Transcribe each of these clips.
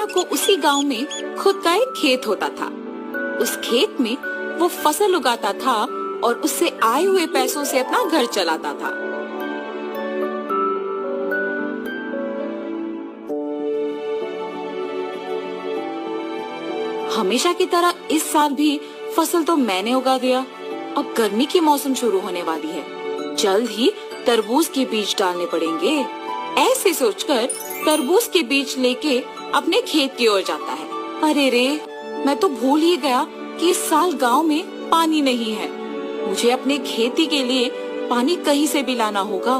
रमैया को उसी गांव में खुद का एक खेत होता था। उस खेत में वो फसल उगाता था और उससे आए हुए पैसों से अपना घर चलाता था। हमेशा की तरह इस साल भी फसल तो मैंने उगा दिया। अब गर्मी की मौसम शुरू होने वाली है, जल्द ही तरबूज के बीज डालने पड़ेंगे। ऐसे सोचकर तरबूज के बीज लेके अपने खेत की ओर जाता है। अरे रे, मैं तो भूल ही गया कि इस साल गांव में पानी नहीं है। मुझे अपने खेती के लिए पानी कहीं से भी लाना होगा,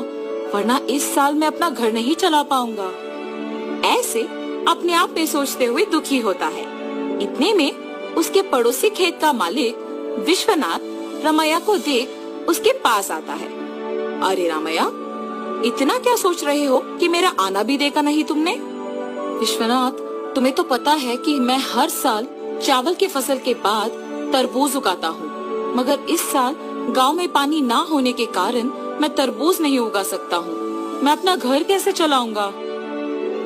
वरना इस साल मैं अपना घर नहीं चला पाऊंगा। ऐसे अपने आप में सोचते हुए दुखी होता है। इतने में उसके पड़ोसी खेत का मालिक विश्वनाथ रमैया को देख उसके पास आता है। अरे रमैया, इतना क्या सोच रहे हो कि मेरा आना भी देखा नहीं तुमने? विश्वनाथ, तुम्हें तो पता है कि मैं हर साल चावल की फसल के बाद तरबूज उगाता हूँ, मगर इस साल गांव में पानी ना होने के कारण मैं तरबूज नहीं उगा सकता हूँ। मैं अपना घर कैसे चलाऊंगा?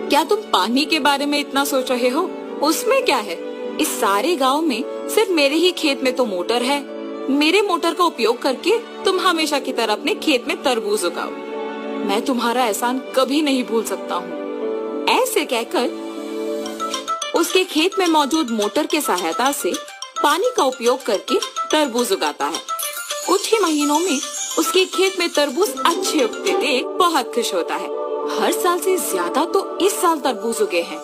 क्या तुम पानी के बारे में इतना सोच रहे हो? उसमें क्या है, इस सारे गांव में सिर्फ मेरे ही खेत में तो मोटर है। मेरे मोटर का उपयोग करके तुम हमेशा की तरह अपने खेत में तरबूज उगाओ। मैं तुम्हारा एहसान कभी नहीं भूल सकता हूँ। ऐसे कहकर उसके खेत में मौजूद मोटर के सहायता से पानी का उपयोग करके तरबूज उगाता है। कुछ ही महीनों में उसके खेत में तरबूज अच्छे उगते देख बहुत खुश होता है। हर साल से ज्यादा तो इस साल तरबूज उगे हैं,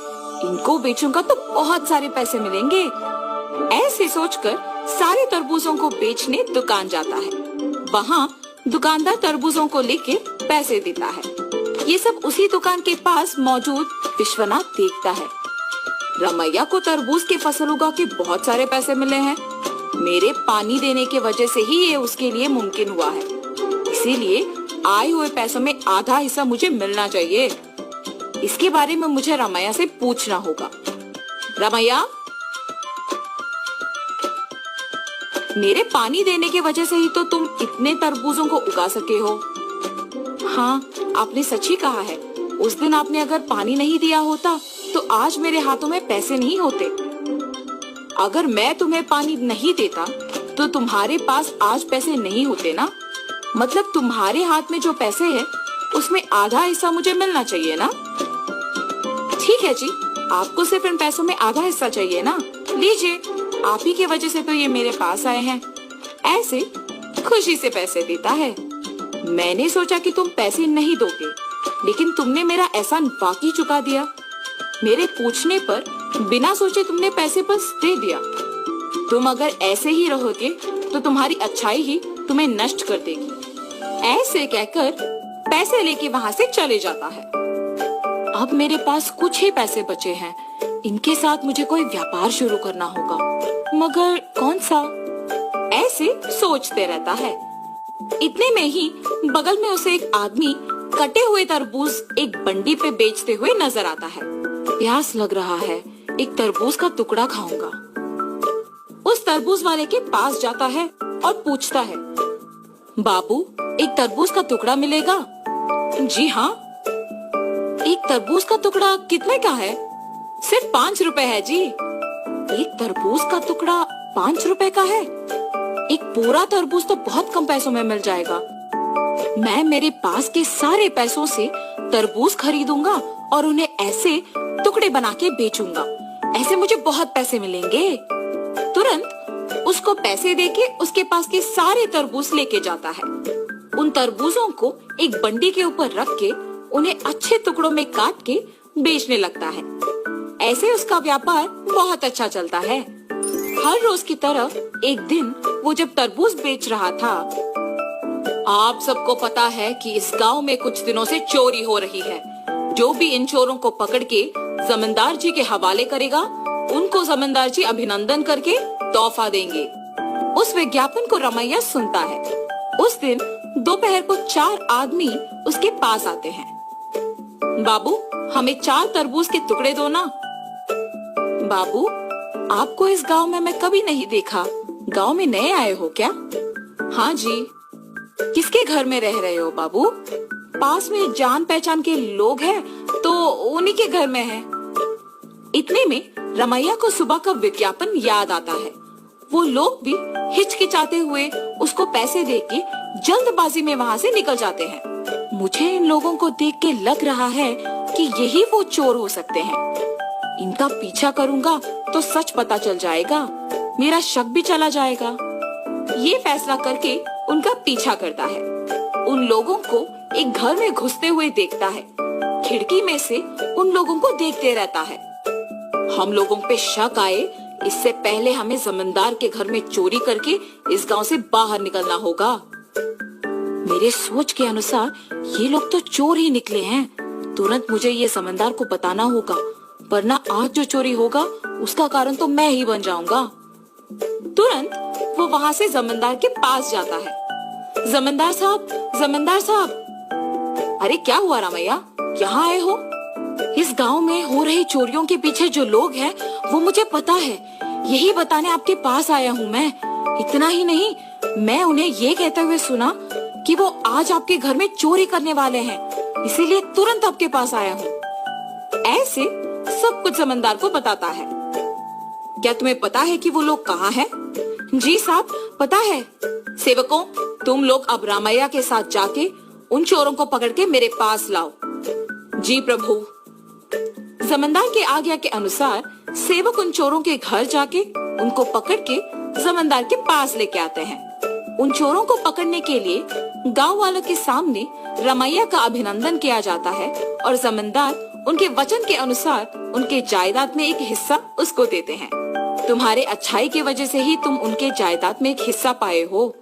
इनको बेचूंगा तो बहुत सारे पैसे मिलेंगे। ऐसे सोचकर सारे तरबूजों को बेचने दुकान जाता है। वहाँ दुकानदार तरबूजों को लेके पैसे देता है। ये सब उसी दुकान के पास मौजूद विश्वनाथ देखता है। रमैया को तरबूज की फसल उगा के बहुत सारे पैसे मिले हैं। मेरे पानी देने के वजह से ही ये उसके लिए मुमकिन हुआ है, इसीलिए आए हुए पैसों में आधा हिस्सा मुझे मिलना चाहिए। इसके बारे में मुझे रमैया से पूछना होगा। रमैया, मेरे पानी देने की वजह से ही तो तुम इतने तरबूजों को उगा सके हो। हाँ, आपने सच ही कहा है। उस दिन आपने अगर पानी नहीं दिया होता तो आज मेरे हाथों में पैसे नहीं होते। अगर मैं तुम्हें पानी नहीं देता तो तुम्हारे पास आज पैसे नहीं होते ना। मतलब तुम्हारे हाथ में जो पैसे हैं उसमें आधा हिस्सा मुझे मिलना चाहिए ना। ठीक है जी, आपको सिर्फ इन पैसों में आधा हिस्सा चाहिए ना। लीजिए, आप ही की वजह से तो ये मेरे पास आए हैं। ऐसे खुशी से पैसे देता है। मैंने सोचा कि तुम पैसे नहीं दोगे, लेकिन तुमने मेरा एहसान वाकई चुका दिया। मेरे पूछने पर बिना सोचे तुमने पैसे बस दे दिया। तुम अगर ऐसे ही रहोगे तो तुम्हारी अच्छाई ही तुम्हें नष्ट कर देगी। ऐसे कहकर पैसे लेके वहाँ से चले जाता है। अब मेरे पास कुछ ही पैसे बचे हैं, इनके साथ मुझे कोई व्यापार शुरू करना होगा, मगर कौन सा? ऐसे सोचते रहता है। इतने में ही बगल में उसे एक आदमी कटे हुए तरबूज एक बंडी पे बेचते हुए नजर आता है। प्यास लग रहा है, एक तरबूज का टुकड़ा खाऊंगा। उस तरबूज वाले के पास जाता है और पूछता है, बाबू, एक तरबूज का टुकड़ा मिलेगा? जी हाँ। एक तरबूज का टुकड़ा कितने का है? सिर्फ 5 रुपए है जी। एक तरबूज का टुकड़ा 5 रुपए का है? एक पूरा तरबूज तो बहुत कम पैसों में मिल जाएगा। मैं मेरे पास के सारे पैसों से तरबूज खरीदूंगा और उन्हें ऐसे टुकड़े बना के बेचूंगा। ऐसे मुझे बहुत पैसे मिलेंगे। तुरंत उसको पैसे देके उसके पास के सारे तरबूज लेके जाता है। उन तरबूजों को एक बंडी के ऊपर रख के उन्हें अच्छे टुकड़ों में काट के बेचने लगता है। ऐसे उसका व्यापार बहुत अच्छा चलता है। हर रोज की तरह एक दिन वो जब तरबूज बेच रहा था, आप सबको पता है कि इस गांव में कुछ दिनों से चोरी हो रही है। जो भी इन चोरों को पकड़ के जमींदार जी के हवाले करेगा, उनको जमींदार जी अभिनंदन करके तोहफा देंगे। उस विज्ञापन को रमैया सुनता है। उस दिन दोपहर को 4 आदमी उसके पास आते हैं। बाबू, हमें 4 तरबूज के टुकड़े दो ना। बाबू, आपको इस गांव में मैं कभी नहीं देखा। गांव में नए आए हो क्या? हाँ जी। किसके घर में रह रहे हो बाबू? पास में जान पहचान के लोग हैं तो उन्हीं के घर में है। इतने में रमैया को सुबह का विज्ञापन याद आता है। वो लोग भी हिचकिचाते हुए उसको पैसे देके जल्दबाजी में वहाँ से निकल जाते हैं। मुझे इन लोगों को देख के लग रहा है कि यही वो चोर हो सकते हैं। इनका पीछा करूंगा तो सच पता चल जाएगा, मेरा शक भी चला जाएगा। ये फैसला करके उनका पीछा करता है। उन लोगों को एक घर में घुसते हुए देखता है। खिड़की में से उन लोगों को देखते रहता है। हम लोगों पे शक आए इससे पहले हमें जमींदार के घर में चोरी करके इस गांव से बाहर निकलना होगा। मेरे सोच के अनुसार ये लोग तो चोर ही निकले हैं। तुरंत मुझे ये जमींदार को बताना होगा, वरना आज जो चोरी होगा उसका कारण तो मैं ही बन जाऊंगा। तुरंत वो वहाँ से जमींदार के पास जाता है। जमींदार साहब, जमींदार साहब। अरे क्या हुआ रामैया, यहाँ आए हो? इस गांव में हो रही चोरियों के पीछे जो लोग हैं वो मुझे पता है, यही बताने आपके पास आया हूँ मैं। इतना ही नहीं, मैं उन्हें ये कहते हुए सुना कि वो आज आपके घर में चोरी करने वाले हैं, इसीलिए तुरंत आपके पास आया हूँ। ऐसे सब कुछ जमींदार को बताता है। क्या तुम्हें पता है कि वो लोग कहाँ हैं? जी साहब, पता है। सेवकों, तुम लोग अब रामैया के साथ जाके उन चोरों को पकड़ के मेरे पास लाओ। जी प्रभु। जमींदार के आज्ञा के अनुसार सेवक उन चोरों के घर जाके उनको पकड़ के जमींदार के पास लेके आते हैं। उन चोरों को पकड़ने के लिए गांव वालों के सामने रमैया का अभिनंदन किया जाता है और जमींदार उनके वचन के अनुसार उनके जायदाद में एक हिस्सा उसको देते हैं। तुम्हारे अच्छाई की वजह से ही तुम उनके जायदाद में एक हिस्सा पाए हो।